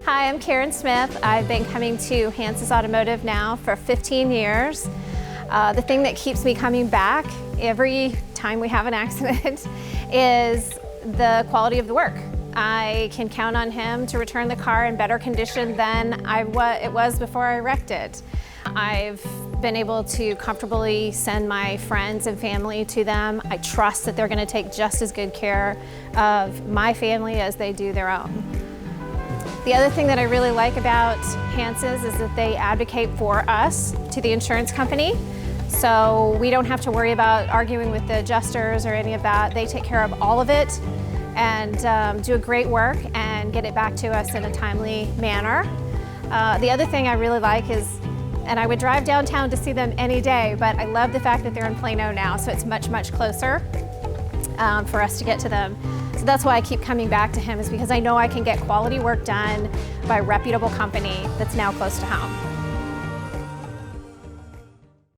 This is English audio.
Hi, I'm Karyn Smith. I've been coming to Hance's Automotive now for 15 years. The thing that keeps me coming back every time we have an accident is the quality of the work. I can count on him to return the car in better condition than it was before I wrecked it. I've been able to comfortably send my friends and family to them. I trust that they're going to take just as good care of my family as they do their own. The other thing that I really like about Hance's is that they advocate for us to the insurance company. So we don't have to worry about arguing with the adjusters or any of that. They take care of all of it and do a great work and get it back to us in a timely manner. The other thing I really like is, and I would drive downtown to see them any day, but I love the fact that they're in Plano now, so it's much, much closer for us to get to them. So that's why I keep coming back to him, is because I know I can get quality work done by a reputable company that's now close to home.